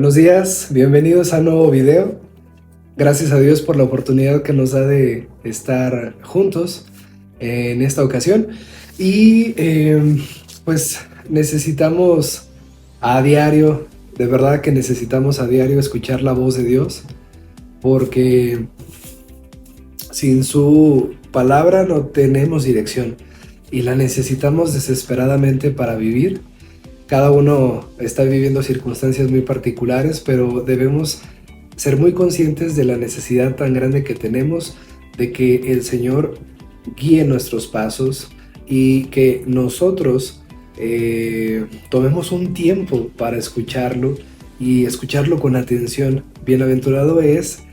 Buenos días, bienvenidos a un nuevo video. Gracias a Dios por la oportunidad que nos da de estar juntos en esta ocasión. Y pues necesitamos a diario, de verdad que necesitamos a diario escuchar la voz de Dios, porque sin su palabra no tenemos dirección y la necesitamos desesperadamente para vivir. Cada uno está viviendo circunstancias muy particulares, pero debemos ser muy conscientes de la necesidad tan grande que tenemos de que el Señor guíe nuestros pasos y que nosotros tomemos un tiempo para escucharlo y escucharlo con atención. Bienaventurado es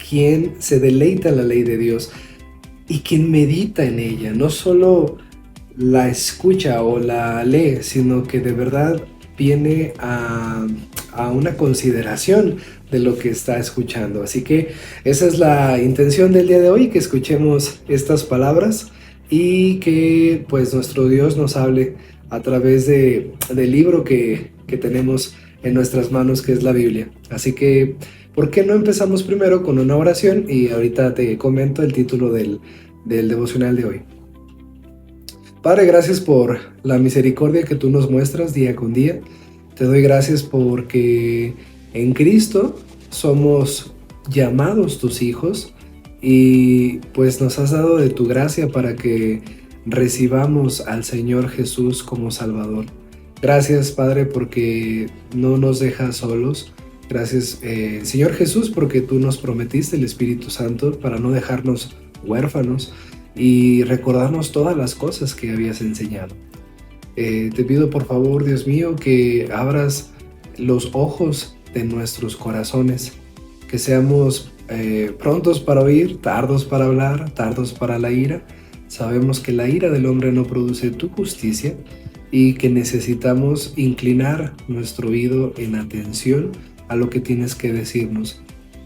quien se deleita en la ley de Dios y quien medita en ella, no solo la escucha o la lee, sino que de verdad viene a una consideración de lo que está escuchando. Así que esa es la intención del día de hoy, que escuchemos estas palabras y que pues nuestro Dios nos hable a través del libro que tenemos en nuestras manos, que es la Biblia. Así que, ¿por qué no empezamos primero con una oración? Y ahorita te comento el título del devocional de hoy. Padre, gracias por la misericordia que tú nos muestras día con día. Te doy gracias porque en Cristo somos llamados tus hijos y pues nos has dado de tu gracia para que recibamos al Señor Jesús como Salvador. Gracias, Padre, porque no nos dejas solos. Gracias, Señor Jesús, porque tú nos prometiste el Espíritu Santo para no dejarnos huérfanos y recordarnos todas las cosas que habías enseñado. Te pido por favor, Dios mío, que abras los ojos de nuestros corazones, que seamos prontos para oír, tardos para hablar, tardos para la ira. Sabemos que la ira del hombre no produce tu justicia y que necesitamos inclinar nuestro oído en atención a lo que tienes que decirnos.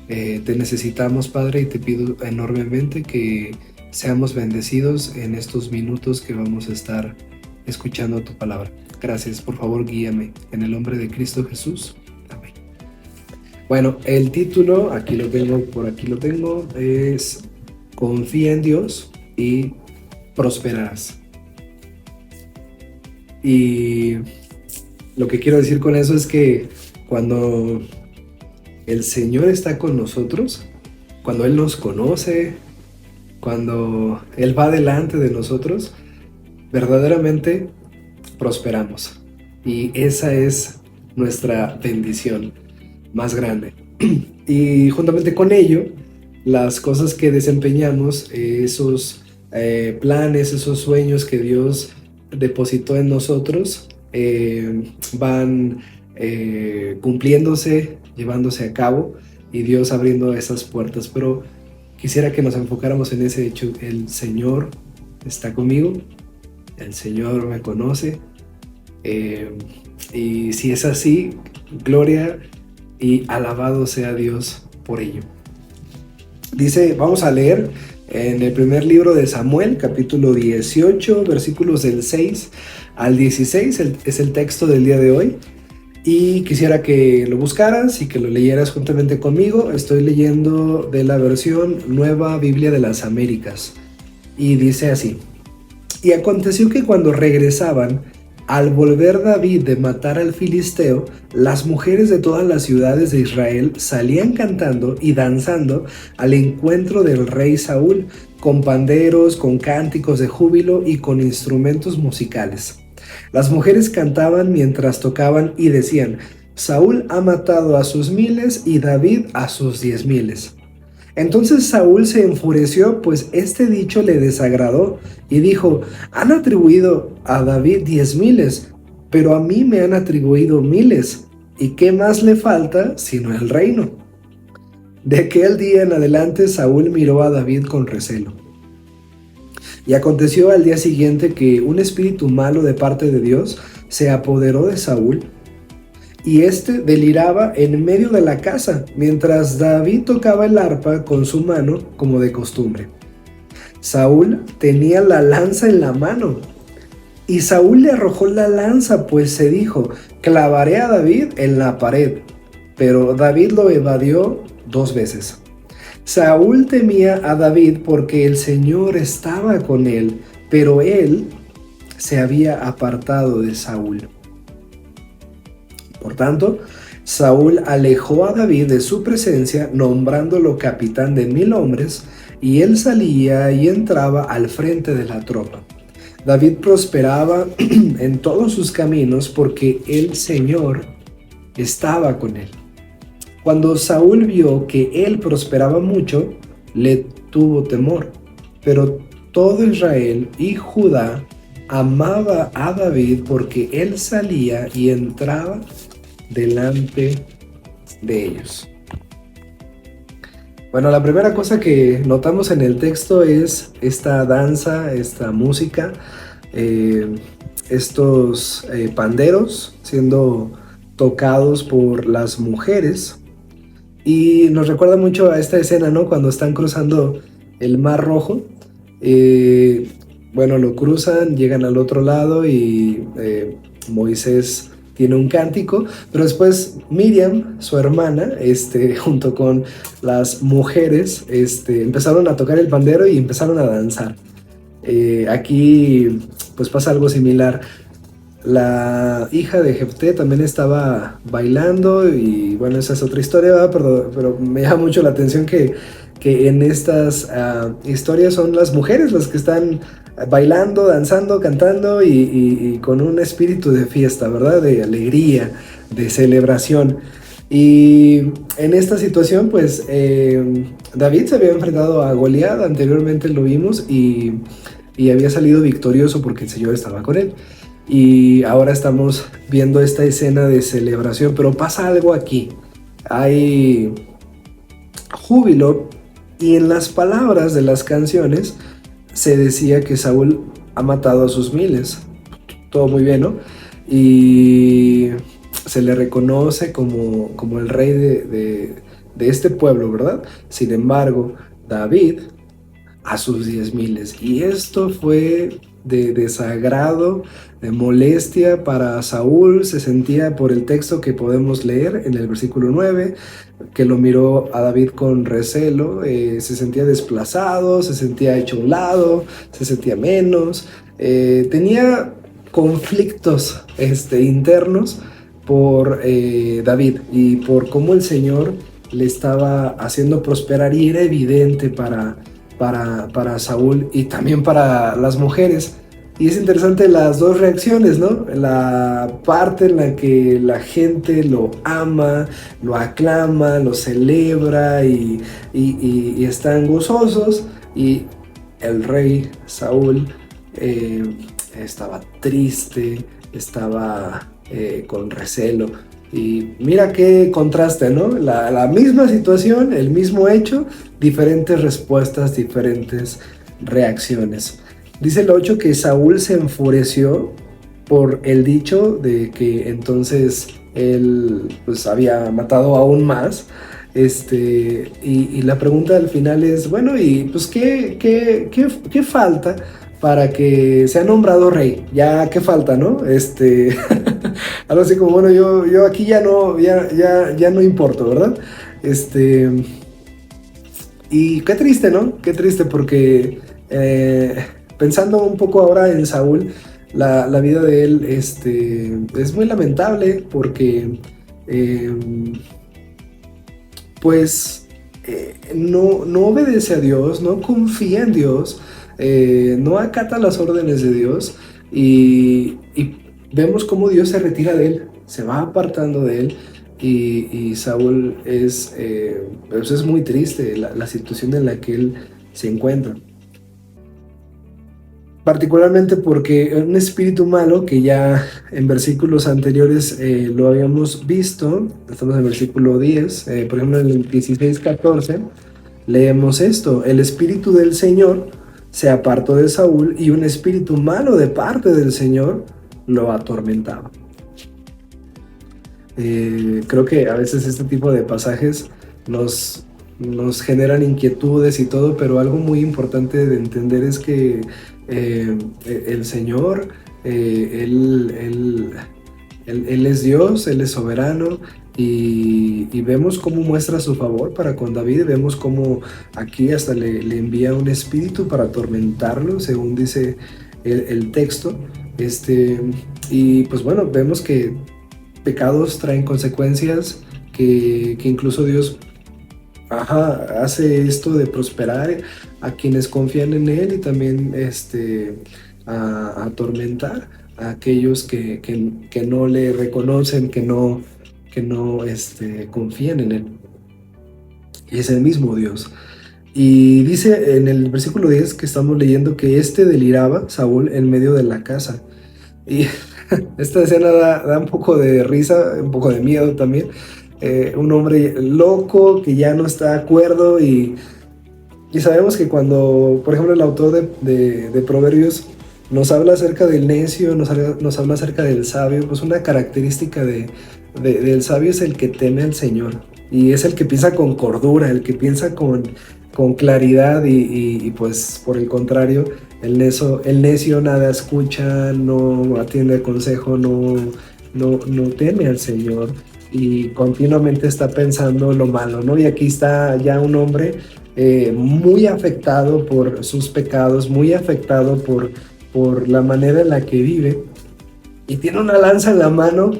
Te necesitamos, Padre, y te pido enormemente que seamos bendecidos en estos minutos que vamos a estar escuchando tu palabra. Gracias, por favor, guíame en el nombre de Cristo Jesús. Amén. Bueno, el título, por aquí lo tengo, es Confía en Dios y prosperarás. Y lo que quiero decir con eso es que cuando el Señor está con nosotros, cuando Él nos conoce, cuando Él va delante de nosotros, verdaderamente prosperamos. Y esa es nuestra bendición más grande. Y juntamente con ello, las cosas que desempeñamos, esos planes, esos sueños que Dios depositó en nosotros, van cumpliéndose, llevándose a cabo, y Dios abriendo esas puertas. Pero quisiera que nos enfocáramos en ese hecho. El Señor está conmigo, el Señor me conoce, y si es así, gloria y alabado sea Dios por ello. Dice, vamos a leer en el primer libro de Samuel, capítulo 18, versículos del 6 al 16, es el texto del día de hoy. Y quisiera que lo buscaras y que lo leyeras juntamente conmigo. Estoy leyendo de la versión Nueva Biblia de las Américas. Y dice así: Y aconteció que cuando regresaban, al volver David de matar al filisteo, las mujeres de todas las ciudades de Israel salían cantando y danzando al encuentro del rey Saúl, con panderos, con cánticos de júbilo y con instrumentos musicales. Las mujeres cantaban mientras tocaban y decían: Saúl ha matado a sus 1000 y David a sus 10,000. Entonces Saúl se enfureció, pues este dicho le desagradó, y dijo: Han atribuido a David 10,000, pero a mí me han atribuido 1000, ¿y qué más le falta sino el reino? De aquel día en adelante Saúl miró a David con recelo. Y aconteció al día siguiente que un espíritu malo de parte de Dios se apoderó de Saúl, y éste deliraba en medio de la casa, mientras David tocaba el arpa con su mano como de costumbre. Saúl tenía la lanza en la mano, y Saúl le arrojó la lanza, pues se dijo: clavaré a David en la pared. pero David lo evadió 2 veces. Saúl temía a David porque el Señor estaba con él, pero él se había apartado de Saúl. Por tanto, Saúl alejó a David de su presencia, nombrándolo capitán de 1000 hombres, y él salía y entraba al frente de la tropa. David prosperaba en todos sus caminos porque el Señor estaba con él. Cuando Saúl vio que él prosperaba mucho, le tuvo temor, pero todo Israel y Judá amaba a David porque él salía y entraba delante de ellos. Bueno, la primera cosa que notamos en el texto es esta danza, esta música, estos panderos siendo tocados por las mujeres. Y nos recuerda mucho a esta escena, ¿no? Cuando están cruzando el Mar Rojo. Bueno, lo cruzan, llegan al otro lado y Moisés tiene un cántico, pero después Miriam, su hermana, junto con las mujeres, empezaron a tocar el pandero y empezaron a danzar. Aquí pues pasa algo similar. La hija de Jefté también estaba bailando y bueno, esa es otra historia, ¿verdad? Pero me llama mucho la atención que en estas historias son las mujeres las que están bailando, danzando, cantando y con un espíritu de fiesta, ¿verdad? De alegría, de celebración. Y en esta situación, pues David se había enfrentado a Goliat, anteriormente lo vimos, y había salido victorioso porque el Señor estaba con él. Y ahora estamos viendo esta escena de celebración, pero pasa algo aquí. Hay júbilo y en las palabras de las canciones se decía que Saúl ha matado a sus miles. Todo muy bien, ¿no? Y se le reconoce como el rey de este pueblo, ¿verdad? Sin embargo, David a sus 10,000. Y esto fue de desagrado, de molestia para Saúl. Se sentía, por el texto que podemos leer en el versículo 9, que lo miró a David con recelo, se sentía desplazado, se sentía hecho a un lado, se sentía menos, tenía conflictos internos por David y por cómo el Señor le estaba haciendo prosperar, y era evidente para Saúl y también para las mujeres. Y es interesante las dos reacciones, ¿no? La parte en la que la gente lo ama, lo aclama, lo celebra y están gozosos, y el rey Saúl estaba triste, estaba con recelo. Y mira qué contraste, ¿no? La misma situación, el mismo hecho, diferentes respuestas, diferentes reacciones. Dice el 8 que Saúl se enfureció por el dicho de que entonces él pues había matado aún más. Y la pregunta al final es, bueno, y pues ¿qué falta para que sea nombrado rey? Ya, ¿qué falta, no? Algo así como, bueno, yo aquí ya no importo, ¿verdad? Y qué triste, ¿no? Qué triste porque pensando un poco ahora en Saúl, la vida de él es muy lamentable porque pues no obedece a Dios, no confía en Dios, no acata las órdenes de Dios, y vemos cómo Dios se retira de él, se va apartando de él, y Saúl pues es muy triste la situación en la que él se encuentra. Particularmente porque un espíritu malo, que ya en versículos anteriores lo habíamos visto, estamos en el versículo 10, por ejemplo en el 16:14, leemos esto: el espíritu del Señor se apartó de Saúl y un espíritu malo de parte del Señor lo atormentaba. Creo que a veces este tipo de pasajes nos generan inquietudes y todo, pero algo muy importante de entender es que el Señor, él Él es Dios, Él es soberano y vemos cómo muestra su favor para con David, vemos cómo aquí hasta le envía un espíritu para atormentarlo, según dice el texto. Y pues bueno, vemos que pecados traen consecuencias, que incluso Dios hace esto de prosperar a quienes confían en Él y también a atormentar a aquellos que no le reconocen, que no confían en Él. Y es el mismo Dios. Y dice en el versículo 10 que estamos leyendo que deliraba, Saúl, en medio de la casa. Y esta escena da un poco de risa, un poco de miedo también. Un hombre loco que ya no está de acuerdo y sabemos que cuando, por ejemplo, el autor de Proverbios nos habla acerca del necio, nos habla acerca del sabio, pues una característica del sabio es el que teme al Señor y es el que piensa con cordura, el que piensa con claridad y pues por el contrario, el necio nada escucha, no atiende consejo, no teme al Señor y continuamente está pensando lo malo, ¿no? Y aquí está ya un hombre muy afectado por sus pecados, muy afectado por la manera en la que vive y tiene una lanza en la mano.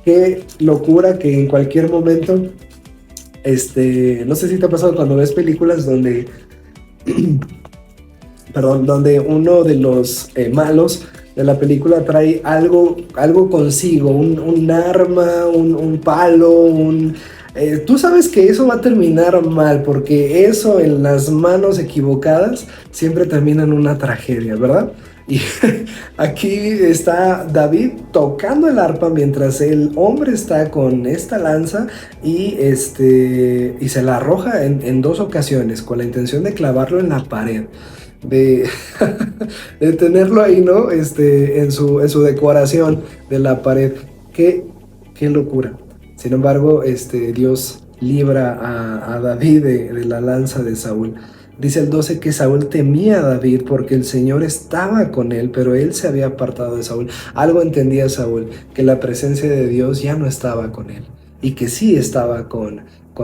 Qué locura que en cualquier momento, no sé si te ha pasado cuando ves películas donde perdón, donde uno de los malos de la película trae algo consigo, un arma, un palo, tú sabes que eso va a terminar mal, porque eso en las manos equivocadas siempre termina en una tragedia, ¿verdad? Y aquí está David tocando el arpa mientras el hombre está con esta lanza y se la arroja en dos ocasiones con la intención de clavarlo en la pared. De, de tenerlo ahí, ¿no? En su decoración de la pared. Qué locura. Sin embargo, Dios libra a David de la lanza de Saúl. Dice el 12 que Saúl temía a David porque el Señor estaba con él, pero él se había apartado de Saúl. Algo entendía Saúl, que la presencia de Dios ya no estaba con él y que sí estaba con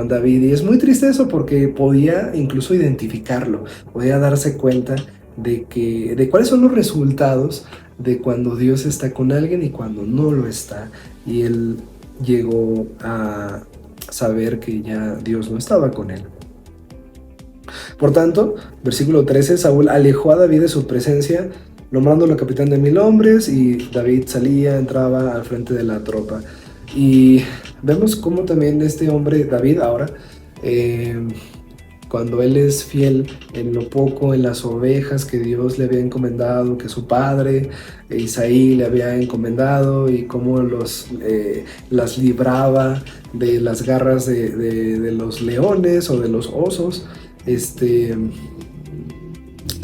David. Y es muy triste eso porque podía incluso identificarlo, podía darse cuenta de cuáles son los resultados de cuando Dios está con alguien y cuando no lo está. Y él llegó a saber que ya Dios no estaba con él. Por tanto, versículo 13, Saúl alejó a David de su presencia, nombrándolo capitán de 1000 hombres, y David salía, entraba al frente de la tropa. Y vemos cómo también este hombre, David, ahora, cuando él es fiel en lo poco, en las ovejas que Dios le había encomendado, que su padre Isaí le había encomendado, y cómo las libraba de las garras de los leones o de los osos, se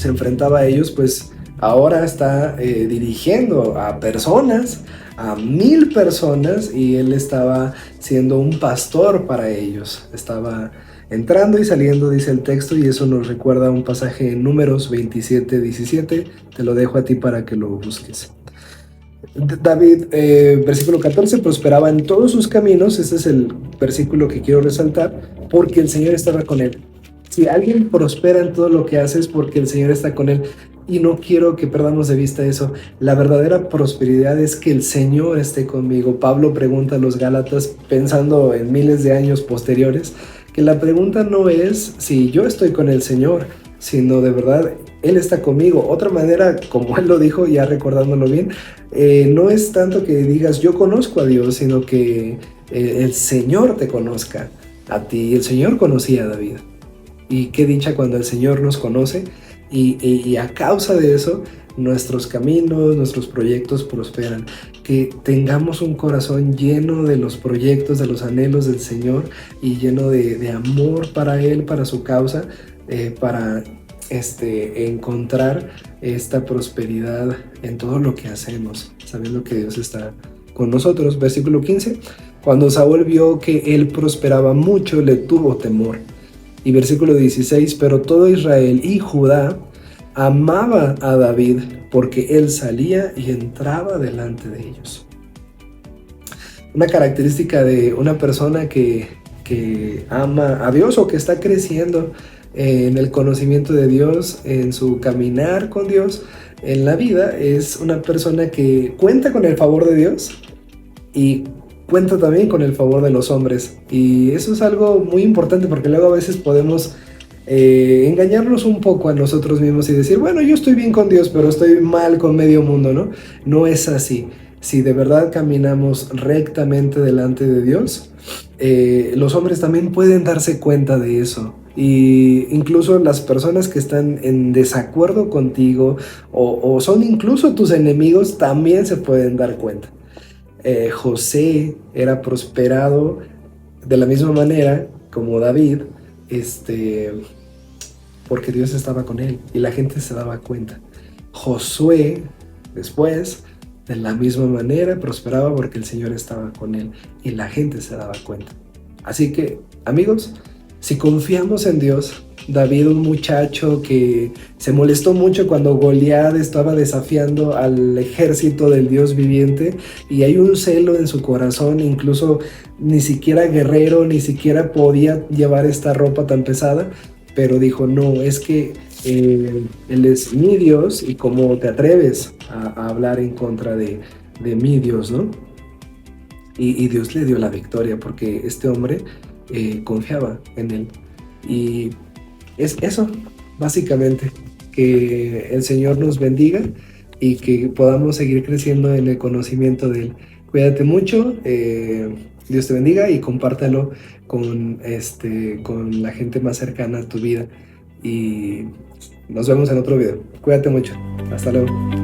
enfrentaba a ellos, pues ahora está dirigiendo a personas, a 1000 personas, y él estaba siendo un pastor para ellos. Estaba entrando y saliendo, dice el texto, y eso nos recuerda un pasaje en Números 27:17. Te lo dejo a ti para que lo busques. David, versículo 14, prosperaba en todos sus caminos. Este es el versículo que quiero resaltar, porque el Señor estaba con él. Si alguien prospera en todo lo que hace es porque el Señor está con él. Y no quiero que perdamos de vista eso. La verdadera prosperidad es que el Señor esté conmigo. Pablo pregunta a los Gálatas, pensando en miles de años posteriores, que la pregunta no es si yo estoy con el Señor, sino de verdad Él está conmigo. Otra manera, como Él lo dijo, ya recordándolo bien, no es tanto que digas yo conozco a Dios, sino que el Señor te conozca a ti. El Señor conocía a David. Y qué dicha cuando el Señor nos conoce y a causa de eso nuestros caminos, nuestros proyectos prosperan. Que tengamos un corazón lleno de los proyectos, de los anhelos del Señor y lleno de amor para Él, para su causa, para encontrar esta prosperidad en todo lo que hacemos, sabiendo que Dios está con nosotros. Versículo 15, cuando Saúl vio que él prosperaba mucho, le tuvo temor. Y versículo 16, pero todo Israel y Judá amaba a David porque él salía y entraba delante de ellos. una característica de una persona que ama a Dios o que está creciendo en el conocimiento de Dios, en su caminar con Dios, en la vida, es una persona que cuenta con el favor de Dios y cuenta también con el favor de los hombres. Y eso es algo muy importante porque luego a veces podemos engañarnos un poco a nosotros mismos y decir, bueno, yo estoy bien con Dios, pero estoy mal con medio mundo, ¿no? No es así. Si de verdad caminamos rectamente delante de Dios, los hombres también pueden darse cuenta de eso. Y incluso las personas que están en desacuerdo contigo o son incluso tus enemigos también se pueden dar cuenta. José era prosperado de la misma manera como David, este, porque Dios estaba con él y la gente se daba cuenta. Josué, después, de la misma manera, prosperaba porque el Señor estaba con él y la gente se daba cuenta. Así que, amigos, si confiamos en Dios, David, un muchacho que se molestó mucho cuando Goliat estaba desafiando al ejército del Dios viviente, y hay un celo en su corazón, incluso ni siquiera guerrero, ni siquiera podía llevar esta ropa tan pesada, pero dijo, no, es que Él es mi Dios y cómo te atreves a hablar en contra de mi Dios, ¿no? Y Dios le dio la victoria porque este hombre confiaba en Él. Y es eso, básicamente, que el Señor nos bendiga y que podamos seguir creciendo en el conocimiento de Él. Cuídate mucho, Dios te bendiga y compártelo con la gente más cercana a tu vida. Y nos vemos en otro video. Cuídate mucho. Hasta luego.